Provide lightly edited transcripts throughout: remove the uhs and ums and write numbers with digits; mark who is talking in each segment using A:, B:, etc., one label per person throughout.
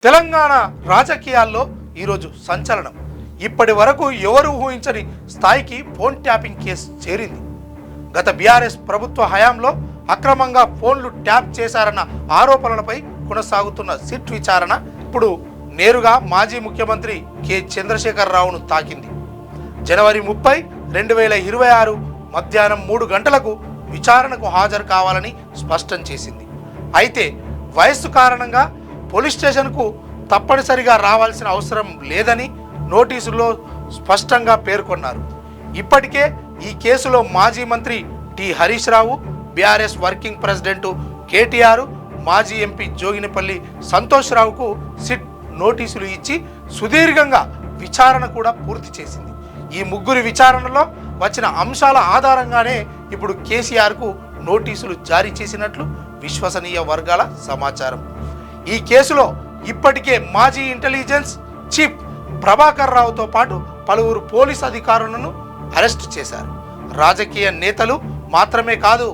A: తెలంగాణ రాజకీయాల్లో ఈరోజు సంచలనం. ఇప్పటి వరకు ఎవరు ఊహించని స్థాయికి ఫోన్ ట్యాపింగ్ కేసు చేరింది. గత బీఆర్ఎస్ ప్రభుత్వ హయాంలో అక్రమంగా ఫోన్లు ట్యాప్ చేశారన్న ఆరోపణలపై కొనసాగుతున్న సిట్ విచారణ ఇప్పుడు నేరుగా మాజీ ముఖ్యమంత్రి కె చంద్రశేఖరరావును తాకింది. జనవరి 30, 2026 మధ్యాహ్నం 3 గంటలకు విచారణకు హాజరు కావాలని స్పష్టం చేసింది. అయితే వయస్సు కారణంగా పోలీస్ స్టేషన్కు తప్పనిసరిగా రావాల్సిన అవసరం లేదని నోటీసుల్లో స్పష్టంగా పేర్కొన్నారు. ఇప్పటికే ఈ కేసులో మాజీ మంత్రి T Harish Rao, BRS working president KTR, మాజీ ఎంపీ జోగినిపల్లి సంతోష్ రావుకు సిట్ నోటీసులు ఇచ్చి సుదీర్ఘంగా విచారణ కూడా పూర్తి చేసింది. ఈ ముగ్గురి విచారణలో వచ్చిన అంశాల ఆధారంగానే ఇప్పుడు కేసీఆర్కు నోటీసులు జారీ చేసినట్లు విశ్వసనీయ వర్గాల సమాచారం. ఈ కేసులో ఇప్పటికే మాజీ ఇంటెలిజెన్స్ చీఫ్ ప్రభాకర్ రావుతో పాటు పలువురు పోలీస్ అధికారులను అరెస్టు చేశారు. రాజకీయ నేతలు మాత్రమే కాదు,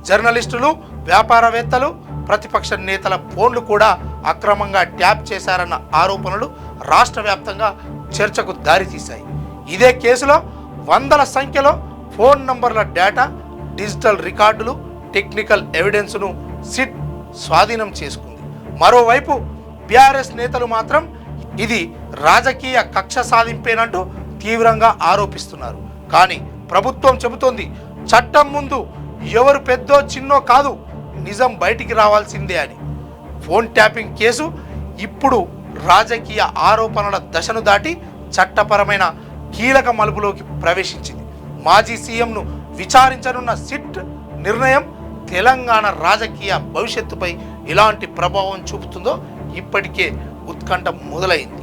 A: జర్నలిస్టులు, వ్యాపారవేత్తలు, ప్రతిపక్ష నేతల ఫోన్లు కూడా అక్రమంగా ట్యాప్ చేశారన్న ఆరోపణలు రాష్ట్ర వ్యాప్తంగా చర్చకు దారితీశాయి. ఇదే కేసులో వందల సంఖ్యలో ఫోన్ నంబర్ల డేటా, డిజిటల్ రికార్డులు, టెక్నికల్ ఎవిడెన్స్ను సిట్ స్వాధీనం చేసుకుంది. మరోవైపు బీఆర్ఎస్ నేతలు మాత్రం ఇది రాజకీయ కక్ష సాధింపేనంటూ తీవ్రంగా ఆరోపిస్తున్నారు. కానీ ప్రభుత్వం చెబుతోంది, చట్టం ముందు ఎవరు పెద్దో చిన్నో కాదు, నిజం బయటికి రావాల్సిందే అని. ఫోన్ ట్యాపింగ్ కేసు ఇప్పుడు రాజకీయ ఆరోపణల దశను దాటి చట్టపరమైన కీలక మలుపులోకి ప్రవేశించింది. మాజీ సీఎంను విచారించనున్న సిట్ నిర్ణయం తెలంగాణ రాజకీయ భవిష్యత్తుపై ఎలాంటి ప్రభావం చూపుతుందో ఇప్పటికే ఉత్కంఠ మొదలైంది.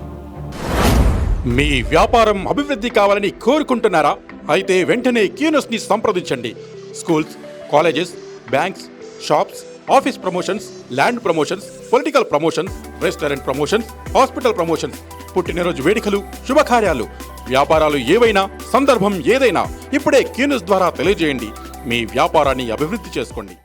B: మీ వ్యాపారం అభివృద్ధి కావాలని కోరుకుంటున్నారా? అయితే వెంటనే క్యూనస్ని సంప్రదించండి. Schools, colleges, banks, shops, office promotions, land promotions, political promotions, restaurant promotions, hospital promotions, పుట్టినరోజు వేడుకలు, శుభకార్యాలు, వ్యాపారాలు ఏవైనా, సందర్భం ఏదైనా ఇప్పుడే క్యూనస్ ద్వారా తెలియజేయండి. మీ వ్యాపారాన్ని అభివృద్ధి చేసుకోండి.